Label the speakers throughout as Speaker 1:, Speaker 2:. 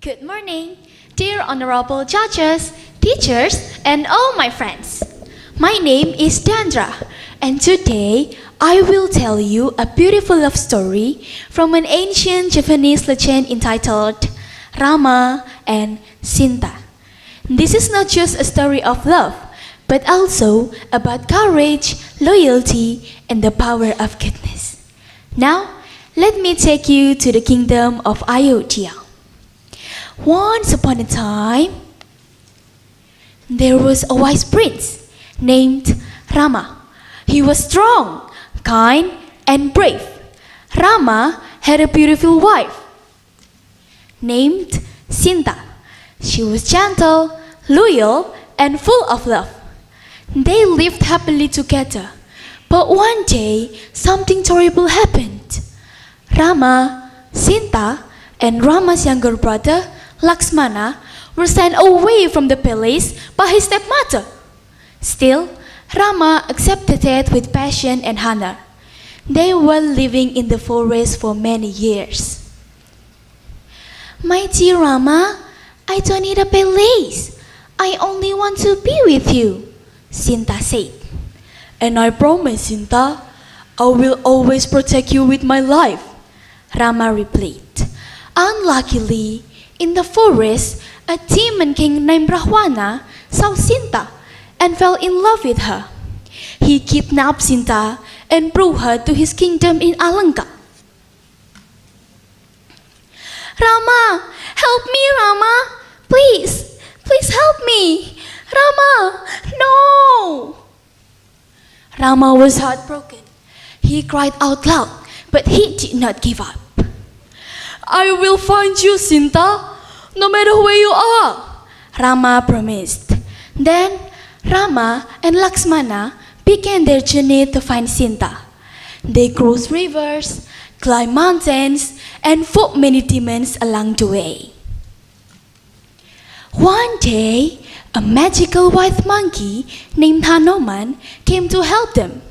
Speaker 1: Good morning, dear honorable judges, teachers, and all my friends. My name is Dandra, and today I will tell you a beautiful love story from an ancient Japanese legend entitled Rama and Sinta. This is not just a story of love, but also about courage, loyalty, and the power of goodness. Now, let me take you to the kingdom of Ayodhya. Once upon a time, there was a wise prince named Rama. He was strong, kind, and brave. Rama had a beautiful wife named Sinta. She was gentle, loyal, and full of love. They lived happily together. But one day, something terrible happened. Rama, Sinta, and Rama's younger brother, Lakshmana, were sent away from the palace by his stepmother. Still, Rama accepted it with passion and honor. They were living in the forest for many years. My dear Rama, I don't need a palace. I only want to be with you, Sinta said.
Speaker 2: And I promise, Sinta, I will always protect you with my life,
Speaker 1: Rama replied. Unluckily, in the forest, a demon king named Rahwana saw Sinta and fell in love with her. He kidnapped Sinta and brought her to his kingdom in Alanka. Rama, help me, Rama! Please, please help me! Rama, no! Rama was heartbroken. He cried out loud, but he did not give up.
Speaker 2: I will find you, Sinta, no matter where you are,
Speaker 1: Rama promised. Then Rama and Lakshmana began their journey to find Sinta. They crossed rivers, climbed mountains, and fought many demons along the way. One day, a magical white monkey named Hanuman came to help them.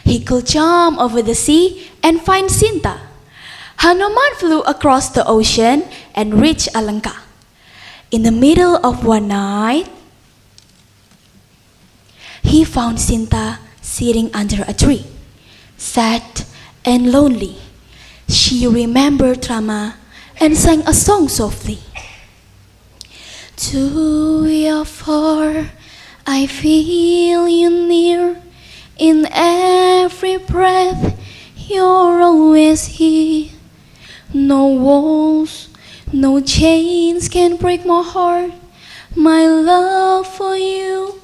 Speaker 1: He could jump over the sea and find Sinta. Hanuman flew across the ocean and reached Alanka. In the middle of one night, he found Sinta sitting under a tree, sad and lonely. She remembered Rama and sang a song softly. To your far, I feel you near. In every breath, you're always here. No walls, no chains can break my heart. My love for you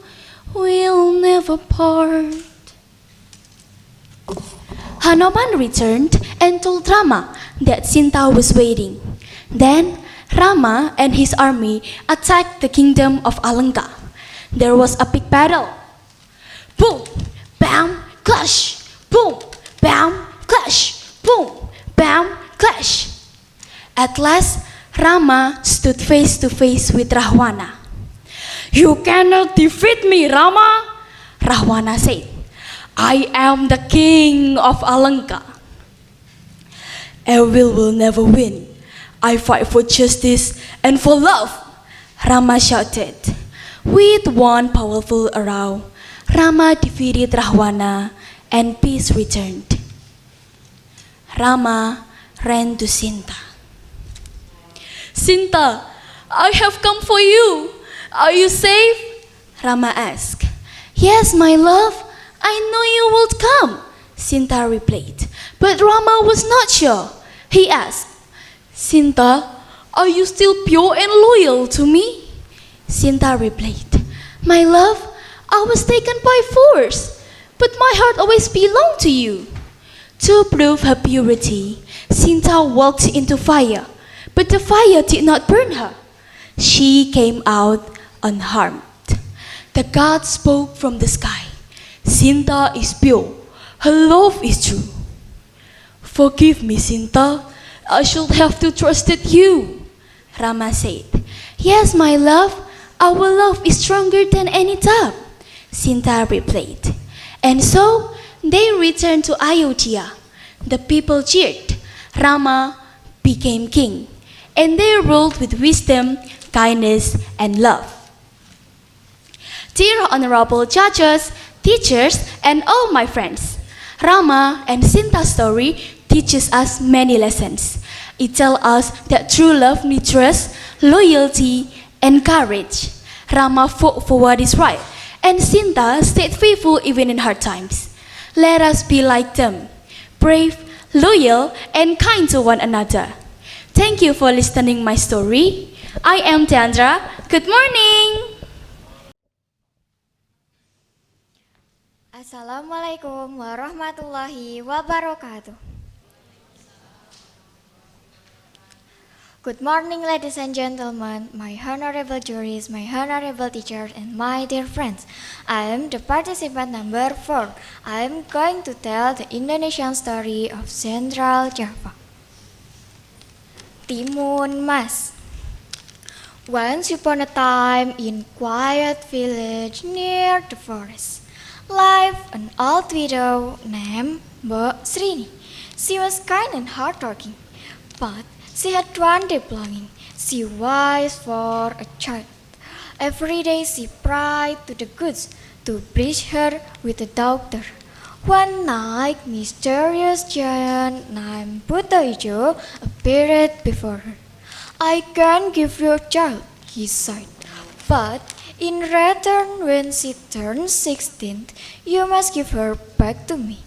Speaker 1: will never part. Hanuman returned and told Rama that Sinta was waiting. Then Rama and his army attacked the kingdom of Alanka. There was a big battle. Boom, bam, clash. Boom, bam, clash. Boom, bam, clash. At last, Rama stood face to face with Rahwana.
Speaker 2: You cannot defeat me, Rama,
Speaker 1: Rahwana said.
Speaker 2: I am the king of Alanka. Evil will never win. I fight for justice and for love,
Speaker 1: Rama shouted. With one powerful arrow, Rama defeated Rahwana and peace returned. Rama ran to Sinta.
Speaker 2: Sinta, I have come for you. Are you safe?
Speaker 1: Rama asked. Yes, my love, I know you would come, Sinta replied. But Rama was not sure. He asked,
Speaker 2: Sinta, are you still pure and loyal to me?
Speaker 1: Sinta replied, my love, I was taken by force, but my heart always belonged to you. To prove her purity, Sinta walked into fire, but the fire did not burn her. She came out unharmed. The God spoke from the sky.
Speaker 2: Sinta is pure. Her love is true. Forgive me, Sinta. I should have to trusted you,
Speaker 1: Rama said. Yes, my love, our love is stronger than any dove, Sinta replied. And so they returned to Ayodhya. The people cheered. Rama became king,
Speaker 2: and they ruled with wisdom, kindness, and love.
Speaker 1: Dear honorable judges, teachers, and all my friends, Rama and Sinta's story teaches us many lessons. It tells us that true love needs trust, loyalty, and courage. Rama fought for what is right, and Sinta stayed faithful even in hard times. Let us be like them, brave, loyal, and kind to one another. Thank you for listening my story. I am Tiandra. Good morning.
Speaker 3: Assalamualaikum warahmatullahi wabarakatuh. Good morning, ladies and gentlemen, my honorable juries, my honorable teachers, and my dear friends. I am the participant number 4. I am going to tell the Indonesian story of Central Java. Timun Mas. Once upon a time, in quiet village near the forest, lived an old widow named Mbok Srini. She was kind and hardworking, but she had one deep longing. She wished for a child. Every day she prayed to the gods to bridge her with a daughter. One night, mysterious giant named Buto Ijo appeared before her. I can give you a child, he said, but in return, when she turns 16, you must give her back to me.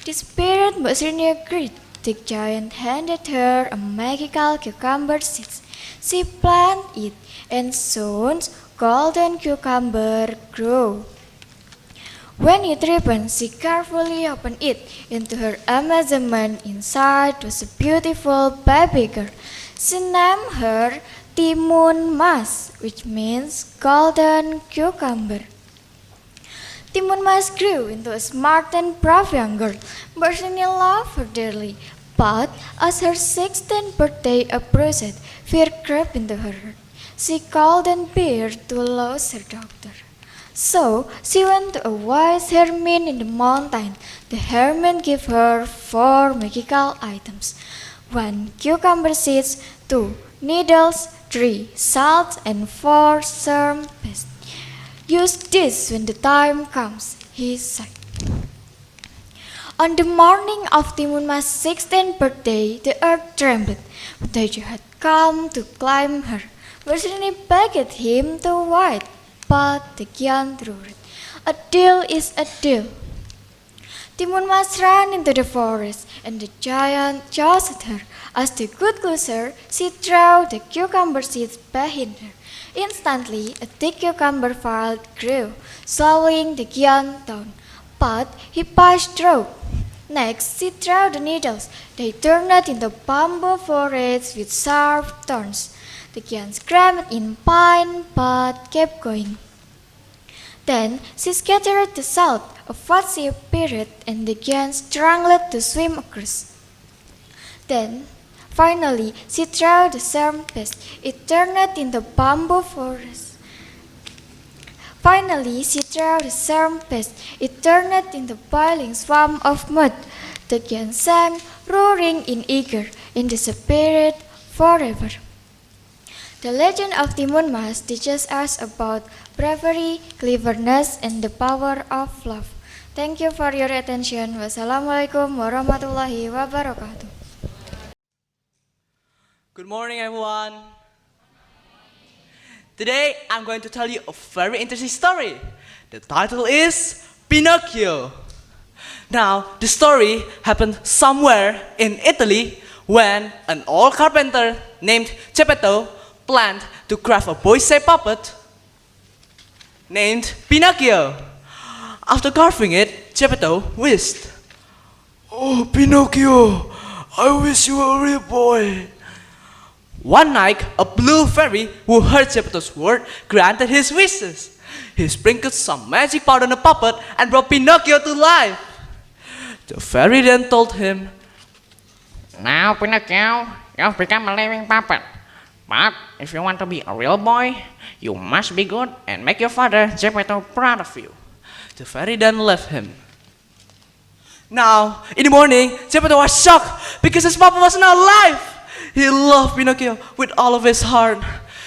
Speaker 3: The spirit Mbok Srini agreed. The giant handed her a magical cucumber seed. She planted it, and soon golden cucumber grew. When it ripened, she carefully opened it. Into her amazement, inside was a beautiful baby girl. She named her Timun Mas, which means golden cucumber. Timun Mas grew into a smart and brave young girl. Mbok Srini loved her dearly, but as her 16th birthday approached, fear crept into her heart. She called and feared to lose her daughter. So she went to a wise hermit in the mountain. The hermit gave her 4 magical items: 1 cucumber seeds, 2 needles, 3 salt, and 4 charm paste. Use this when the time comes, he said. On the morning of Timun Mas' 16th birthday, the earth trembled. Buto had come to claim her. Mbok Srini begged him to wait, but the giant roared, "A deal is a deal." Timun Mas ran into the forest, and the giant jostled her. As the good closer, she threw the cucumber seeds behind her. Instantly, a thick cucumber field grew, slowing the giant down. But he passed through. Next, she threw the needles. They turned into bamboo forests with sharp thorns. The giant screamed in pain, but kept going. Then she scattered the salt, of what she appeared, and the giant struggled to swim across. Then, finally, she threw the charm paste. It turned into bamboo forest. Finally, she threw the charm paste. It turned into boiling swamp of mud. The giant sang, roaring in anger, and disappeared forever. The legend of Timun Mas teaches us about bravery, cleverness, and the power of love. Thank you for your attention. Wassalamualaikum warahmatullahi wabarakatuh.
Speaker 4: Good morning, everyone. Today, I'm going to tell you a very interesting story. The title is Pinocchio. Now, the story happened somewhere in Italy when an old carpenter named Geppetto planned to craft a boy-shaped puppet named Pinocchio. After carving it, Geppetto wished,
Speaker 5: "Oh, Pinocchio, I wish you were a real boy."
Speaker 4: One night, a blue fairy who heard Geppetto's word granted his wishes. He sprinkled some magic powder on the puppet and brought Pinocchio to life. The fairy then told him,
Speaker 6: "Now, Pinocchio, you've become a living puppet. But if you want to be a real boy, you must be good and make your father, Geppetto, proud of you."
Speaker 4: The fairy then left him. Now, in the morning, Geppetto was shocked because his puppet was not alive. He loved Pinocchio with all of his heart.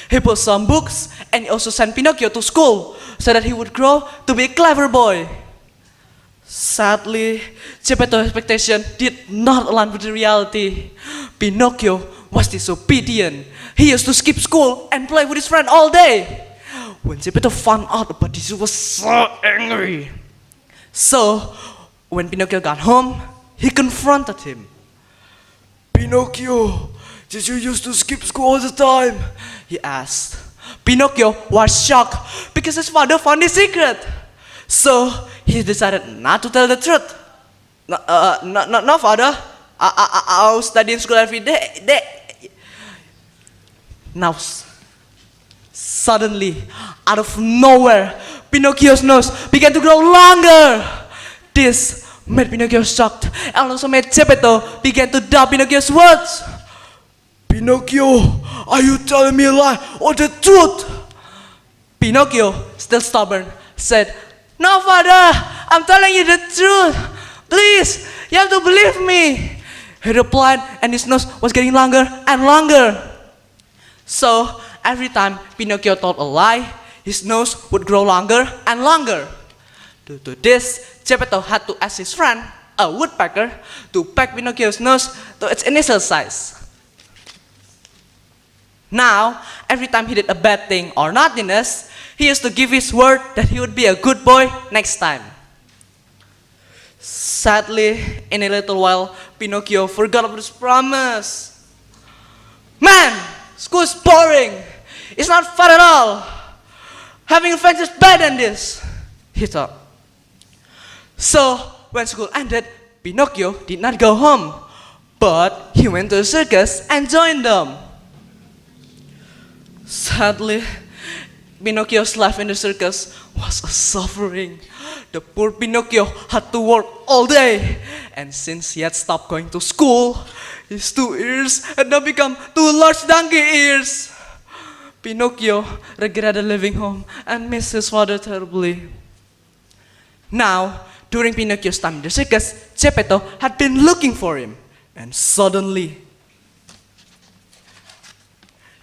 Speaker 4: He bought some books and he also sent Pinocchio to school so that he would grow to be a clever boy. Sadly, Geppetto's expectation did not align with the reality. Pinocchio was disobedient. He used to skip school and play with his friend all day. When Geppetto found out about this, he was so angry. So, when Pinocchio got home, he confronted him.
Speaker 5: Pinocchio, did you used to skip school all the time?
Speaker 4: He asked. Pinocchio was shocked because his father found his secret. So he decided not to tell the truth. No, father. I was studying school every day. Now, suddenly, out of nowhere, Pinocchio's nose began to grow longer. This made Pinocchio shocked and also made Geppetto begin to doubt Pinocchio's words.
Speaker 5: Pinocchio, are you telling me a lie or the truth?
Speaker 4: Pinocchio, still stubborn, said, "No, father, I'm telling you the truth. Please, you have to believe me." He replied, and his nose was getting longer and longer. So, every time Pinocchio told a lie, his nose would grow longer and longer. Due to this, Geppetto had to ask his friend, a woodpecker, to pack Pinocchio's nose to its initial size. Now, every time he did a bad thing or naughtiness, he used to give his word that he would be a good boy next time. Sadly, in a little while, Pinocchio forgot about his promise. "Man, school is boring. It's not fun at all. Having friends is better than this," he thought. So, when school ended, Pinocchio did not go home, but he went to a circus and joined them. Sadly, Pinocchio's life in the circus was a suffering. The poor Pinocchio had to work all day, and since he had stopped going to school, his 2 ears had now become 2 large donkey ears. Pinocchio regretted leaving home and missed his father terribly. Now, during Pinocchio's time in the circus, Geppetto had been looking for him, and suddenly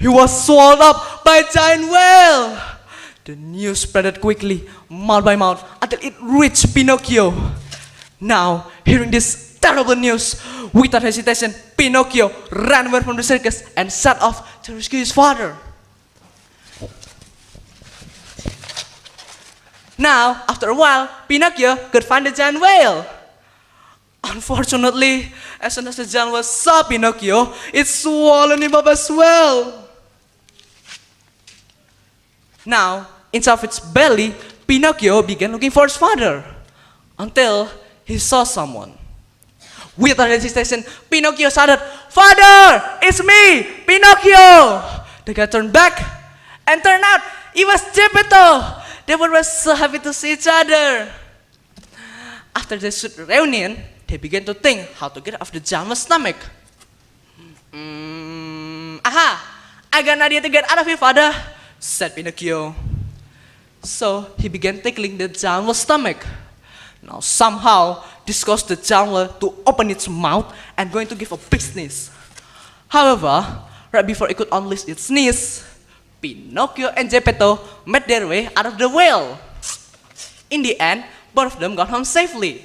Speaker 4: he was swallowed up by a giant whale. The news spread quickly, mouth by mouth, until it reached Pinocchio. Now, hearing this terrible news, without hesitation, Pinocchio ran away from the circus and set off to rescue his father. Now, after a while, Pinocchio could find the giant whale. Unfortunately, as soon as the giant whale saw Pinocchio, it swallowed him up as well. Now, inside of its belly, Pinocchio began looking for his father until he saw someone. Without hesitation, Pinocchio shouted, "Father, it's me, Pinocchio!" The guy turned back and turned out it was Geppetto. They were so happy to see each other. After the sweet reunion, they began to think how to get off the giant's stomach. Aha! I got an idea to get out of here, father, said Pinocchio. So he began tickling the giant's stomach. Now somehow this caused the giant to open its mouth and going to give a big sneeze. However, right before it could unleash its sneeze, Pinocchio and Geppetto made their way out of the whale. In the end, both of them got home safely.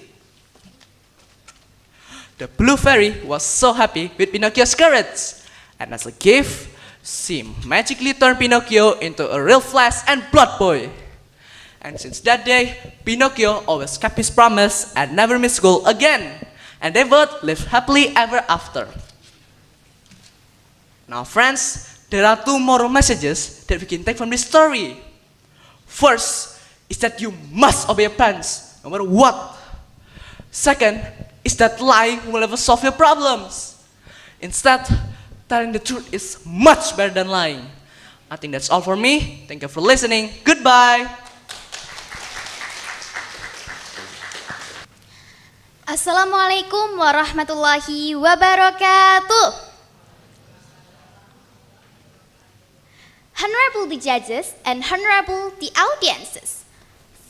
Speaker 4: The blue fairy was so happy with Pinocchio's courage, and as a gift, she magically turned Pinocchio into a real flesh and blood boy. And since that day, Pinocchio always kept his promise and never missed school again. And they both lived happily ever after. Now friends, there are 2 moral messages that we can take from this story. First is that you must obey your parents, no matter what. Second is that lying will never solve your problems. Instead, telling the truth is much better than lying. I think that's all for me. Thank you for listening. Goodbye.
Speaker 3: Assalamualaikum warahmatullahi wabarakatuh. Honorable the judges and honorable the audiences.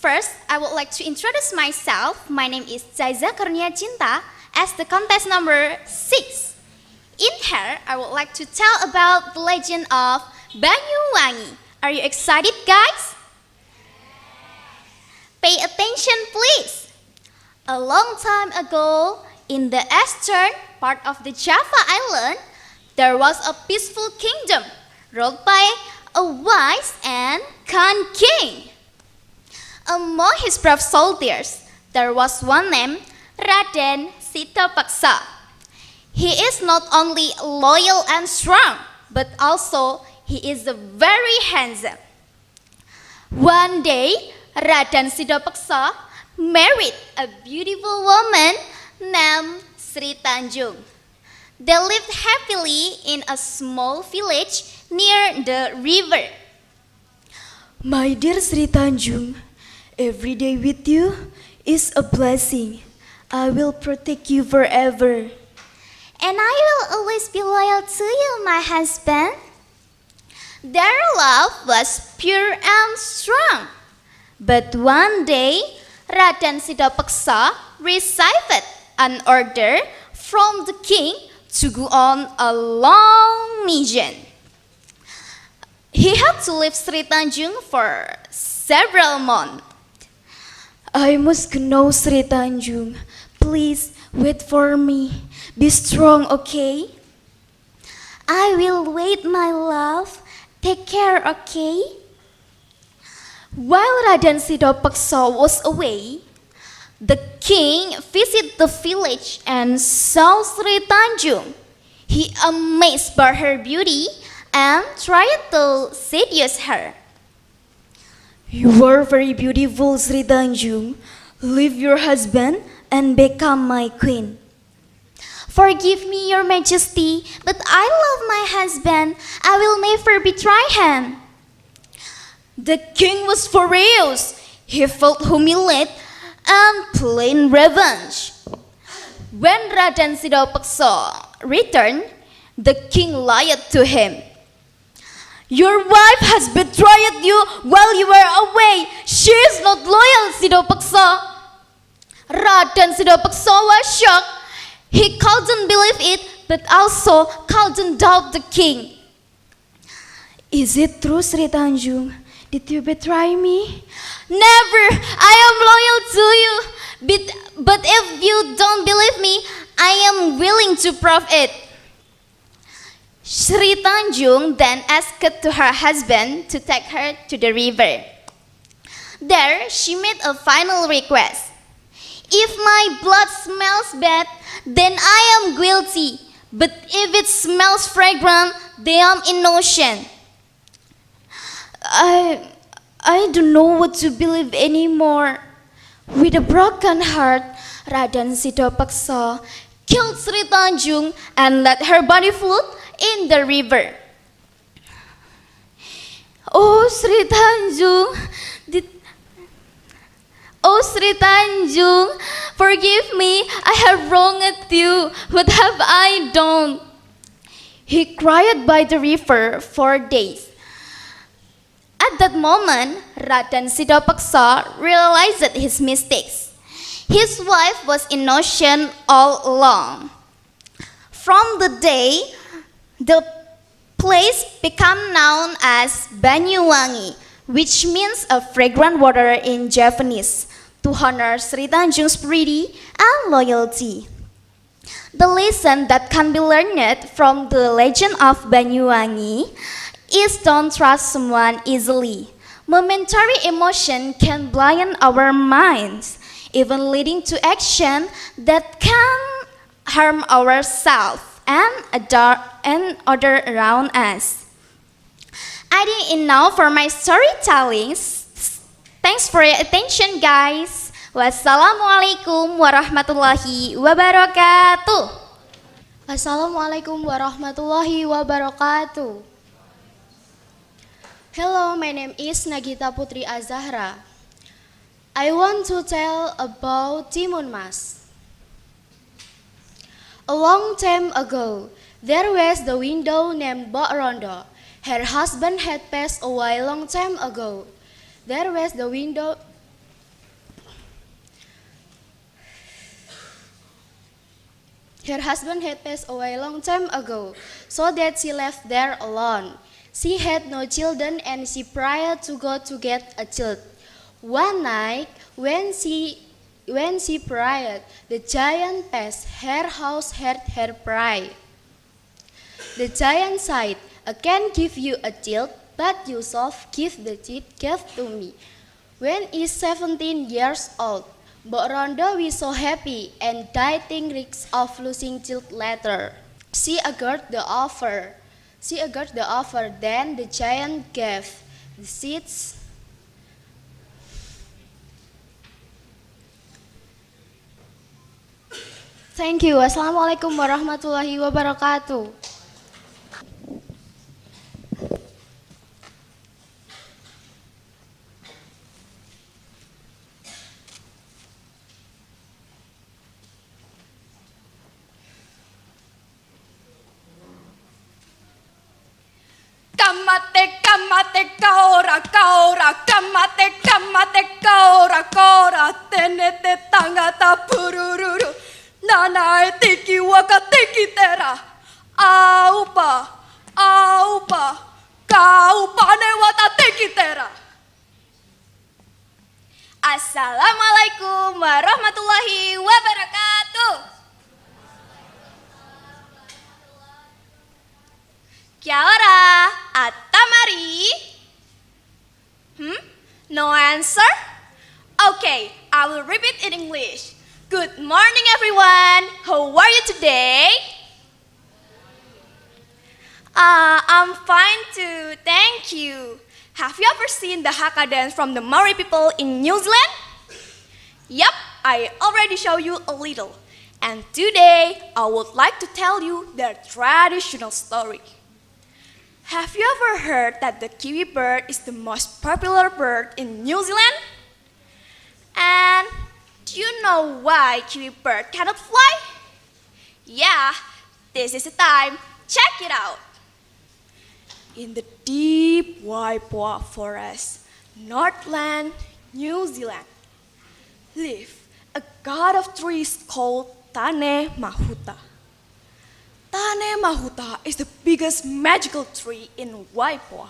Speaker 3: First, I would like to introduce myself. My name is Zaiza Kurnia Cinta as the contest number 6.
Speaker 1: In here, I would like to tell about the legend of Banyuwangi. Are you excited, guys? Pay attention, please. A long time ago, in the eastern part of the Java Island, there was a peaceful kingdom ruled by a wise and kind king. Among his brave soldiers, there was one named Raden Sitapaksa. He is not only loyal and strong, but also he is very handsome. One day, Raden Sitapaksa married a beautiful woman named Sri Tanjung. They lived happily in a small village near the river.
Speaker 2: My dear Sri Tanjung, every day with you is a blessing. I will protect you forever.
Speaker 1: And I will always be loyal to you, my husband. Their love was pure and strong. But one day, Raden Sitapaksa received an order from the king to go on a long mission. He had to leave Sri Tanjung for several months.
Speaker 2: I must know Sri Tanjung. Please wait for me. Be strong, okay?
Speaker 1: I will wait, my love. Take care, okay? While Raden Sitapaksa was away, the king visited the village and saw Sri Tanjung. He amazed by her beauty and tried to seduce her.
Speaker 2: You are very beautiful, Sri Tanjung. Leave your husband and become my queen.
Speaker 1: Forgive me, your majesty, but I love my husband. I will never betray him. The king was furious. He felt humiliated and planned revenge. When Raden Sitapaksa returned, the king lied to him. Your wife has betrayed you while you were away. She is not loyal, Sitapaksa. Raden Sitapaksa was shocked. He couldn't believe it, but also couldn't doubt the king.
Speaker 2: Is it true, Sri Tanjung? Did you betray me?
Speaker 1: Never! I am loyal to you. But if you don't believe me, I am willing to prove it. Sri Tanjung then asked to her husband to take her to the river. There, she made a final request. If my blood smells bad, then I am guilty. But if it smells fragrant, then I'm innocent.
Speaker 2: I don't know what to believe anymore. With a broken heart, Raden Sitapaksa
Speaker 1: Killed Sri Tanjung and let her body float in the river.
Speaker 2: Oh, Sri Tanjung,
Speaker 1: Oh Sri Tanjung, forgive me, I have wronged you. What have I done? He cried by the river for days. At that moment, Raden Sitapaksa realized his mistakes. His wife was innocent all along. From the day, the place became known as Banyuwangi, which means a fragrant water in Japanese, to honor Sri Tanjung's purity and loyalty. The lesson that can be learned from the legend of Banyuwangi is don't trust someone easily. Momentary emotion can blind our minds, even leading to action that can harm ourselves and other around us. I think enough for my storytelling. Thanks for your attention, guys. Wassalamualaikum warahmatullahi wabarakatuh.
Speaker 3: Assalamualaikum warahmatullahi wabarakatuh. Hello, my name is Nagita Putri Azahra. I want to tell about Timun Mas. A long time ago, there was the widow named Mbok Rondo. Her husband had passed away long time ago. There was the widow.
Speaker 7: Her husband had passed away a long time ago, so that she left there alone. She had no children and she prayed to God to get a child. One night, when she prayed, the giant passed her house, heard her pray. The giant said, "I can give you a child, but you shall give the child to me." When he's 17 years old, Mbok Rondo was so happy and taking risks of losing child later. She agreed the offer. Then the giant gave the seeds. Thank you. Wassalamualaikum warahmatullahi wabarakatuh.
Speaker 2: Kamate, kamate, kaora, kaora, kamate, kamate, kaora, kaora, tenete tangata purururu, nanae tiki waka tiki tera, aupa, kaupa ne wata tiki tera. Assalamualaikum warahmatullahi wabarakatuh. Kia ora, atamari. No answer? Okay, I will repeat in English. Good morning, everyone. How are you today? I'm fine too, thank you. Have you ever seen the Haka dance from the Maori people in New Zealand? Yep, I already showed you a little. And today, I would like to tell you their traditional story. Have you ever heard that the kiwi bird is the most popular bird in New Zealand? And do you know why kiwi bird cannot fly? Yeah, this is the time. Check it out. In the deep Waipoua forest, Northland, New Zealand, live a god of trees called Tane Mahuta. Tane Mahuta is the biggest magical tree in Waipoua.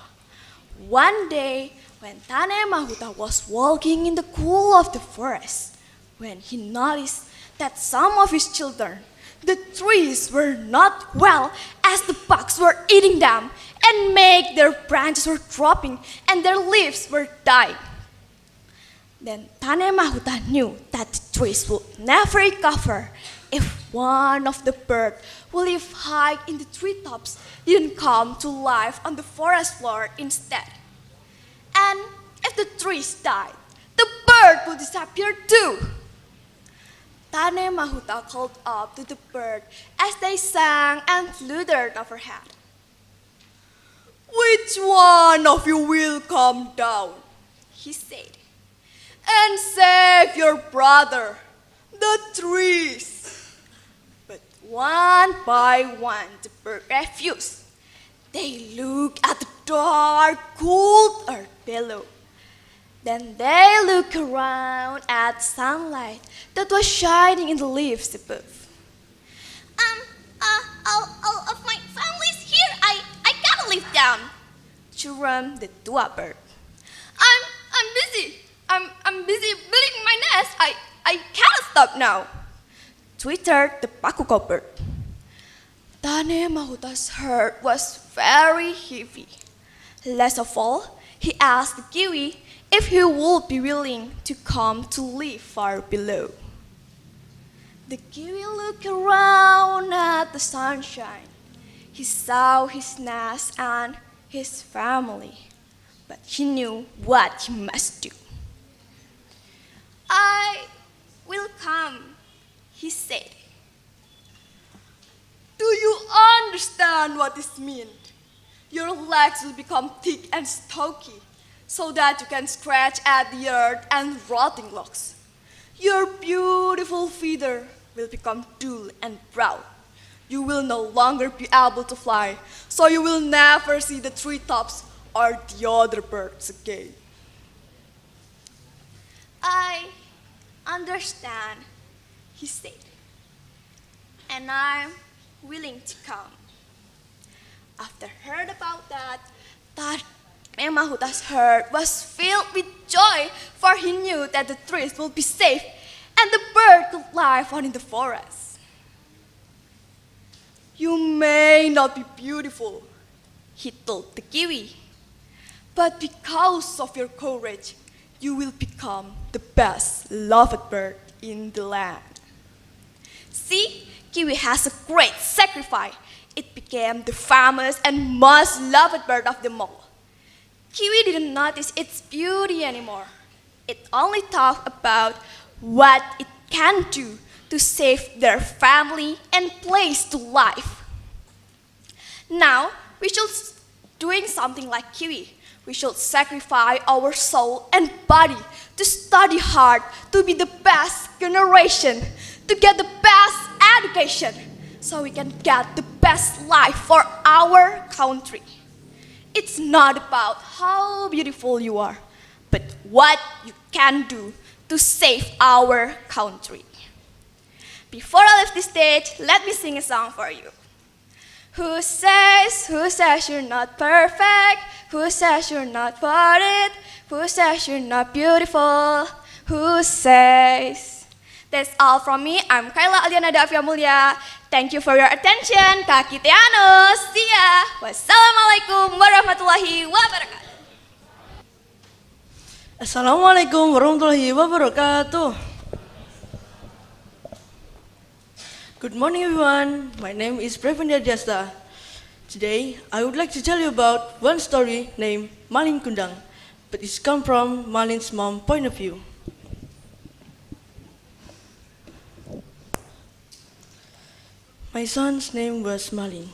Speaker 2: One day, when Tane Mahuta was walking in the cool of the forest, when he noticed that some of his children, the trees were not well as the bugs were eating them and make their branches were dropping and their leaves were dying. Then Tane Mahuta knew that the trees would never recover if one of the birds who live high in the treetops didn't come to life on the forest floor instead. And if the trees died, the bird would disappear too. Tane Mahuta called up to the bird as they sang and fluttered overhead. "Which one of you will come down?" he said, "and save your brother, the trees?" But one by one, the bird refused. They looked at the dark, cool earth below. Then they looked around at sunlight that was shining in the leaves above. All of my family's here. I gotta leave down," chirruped the tua bird. I'm busy. I'm busy building my nest. I can't stop now," twittered the Pakuko bird. Tane Mahuta's heart was very heavy. Last of all, he asked the kiwi if he would be willing to come to live far below. The kiwi looked around at the sunshine. He saw his nest and his family, but he knew what he must do. "I will come," he said. "Do you understand what this means? Your legs will become thick and stocky, so that you can scratch at the earth and rotting logs. Your beautiful feather will become dull and brown. You will no longer be able to fly, so you will never see the treetops or the other birds again." "I understand," he said. and I'm willing to come. After heard about that, Memahuta's heart was filled with joy, for he knew that the trees would be safe and the bird could live on in the forest. You may not be beautiful, he told the kiwi, but because of your courage, you will become the best loved bird in the land. See, kiwi has a great sacrifice. It became the famous and most loved bird of them all. Kiwi didn't notice its beauty anymore. It only thought about what it can do to save their family and place to life. Now, we should doing something like Kiwi. We should sacrifice our soul and body to study hard, to be the best generation, to get the best education, so we can get the best life for our country. It's not about how beautiful you are, but what you can do to save our country. Before I leave this stage, let me sing a song for you. Who says you're not perfect? Who says you're not worth it? Who says you're not beautiful? Who says? That's all from me. I'm Kayla Aliana Davia Mulya. Thank you for your attention. Kaki Teanos. See ya. Wassalamualaikum warahmatullahi wabarakatuh.
Speaker 8: Assalamualaikum warahmatullahi wabarakatuh. Good morning everyone, my name is Previnda Diasta. Today, I would like to tell you about one story named Malin Kundang, but it's come from Malin's mom's point of view. My son's name was Malin.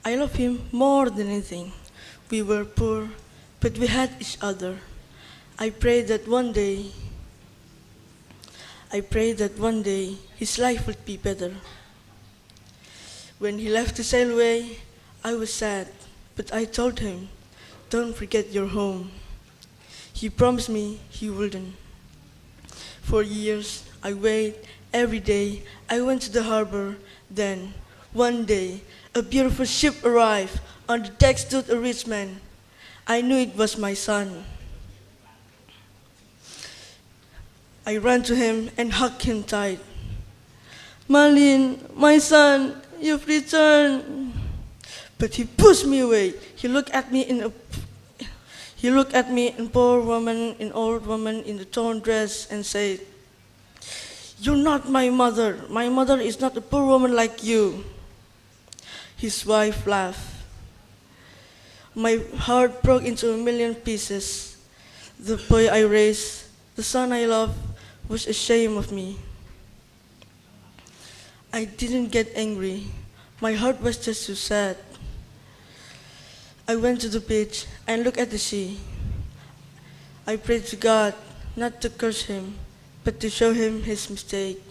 Speaker 8: I love him more than anything. We were poor, but we had each other. I pray that one day his life would be better. When he left to sail away, I was sad, but I told him, don't forget your home. He promised me he wouldn't. For years, I waited every day. I went to the harbor. Then, one day, a beautiful ship arrived. On the deck stood a rich man. I knew it was my son. I ran to him and hugged him tight. Malin, my son, you've returned. But he pushed me away. He looked at me in poor woman, an old woman in a torn dress, and said, "You're not my mother. My mother is not a poor woman like you." His wife laughed. My heart broke into a million pieces. The boy I raised, the son I love, was ashamed of me. I didn't get angry. My heart was just so sad. I went to the beach and looked at the sea. I prayed to God not to curse him, but to show him his mistake.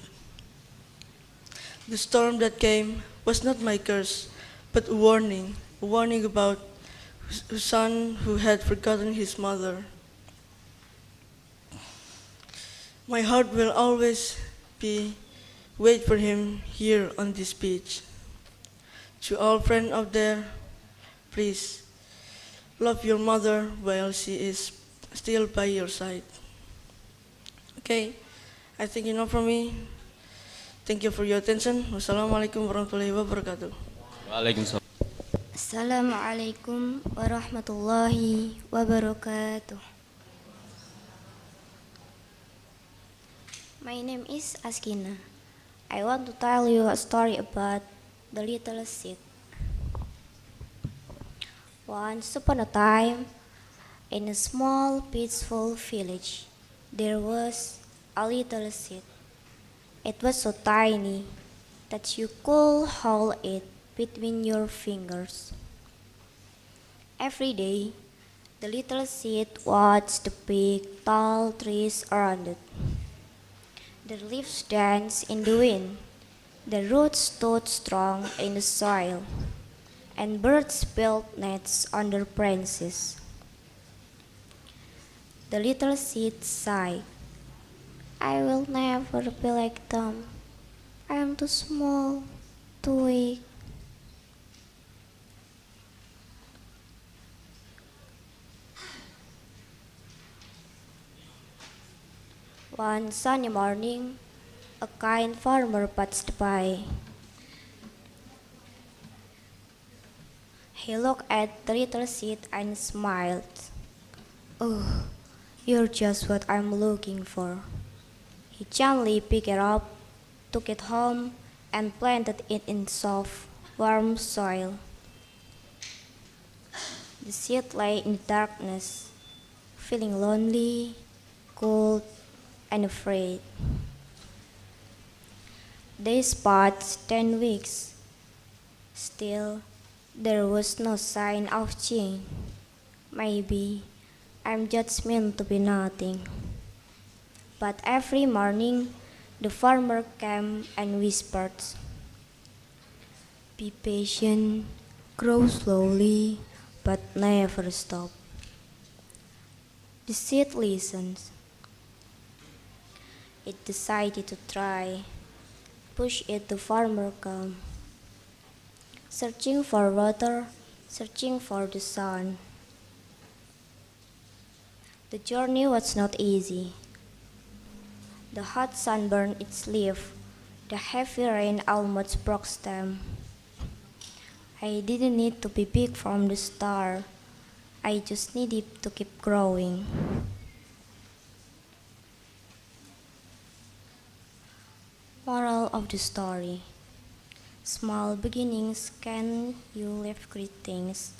Speaker 8: The storm that came was not my curse, but a warning about a son who had forgotten his mother. My heart will always wait for him here on this beach. To all friends out there, please love your mother while she is still by your side. Okay, I think you know from me. Thank you for your attention. Wassalamualaikum warahmatullahi wabarakatuh.
Speaker 3: Assalamualaikum warahmatullahi wabarakatuh. My name is Askina. I want to tell you a story about the little seed. Once upon a time, in a small, peaceful village, there was a little seed. It was so tiny that you could hold it between your fingers. Every day, the little seed watched the big, tall trees around it. The leaves danced in the wind, the roots stood strong in the soil, and birds built nests on their branches. The little seed sighed. I will never be like them. I am too small. 2 weeks. One sunny morning, a kind farmer passed by. He looked at the little seed and smiled. Oh, you're just what I'm looking for. He gently picked it up, took it home, and planted it in soft, warm soil. The seed lay in the darkness, feeling lonely, cold, and afraid. Days passed 10 weeks. Still, there was no sign of change. Maybe I'm just meant to be nothing. But every morning, the farmer came and whispered, "Be patient, grow slowly, but never stop." The seed listened. It decided to try. Push it the farmer come, searching for water, searching for the sun. The journey was not easy. The hot sun burned its leaf. The heavy rain almost broke stem. I didn't need to be big from the start. I just needed to keep growing. Moral of the story: small beginnings can you live great things.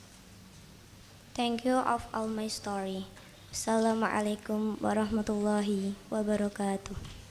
Speaker 3: Thank you of all my story. Assalamualaikum warahmatullahi wabarakatuh.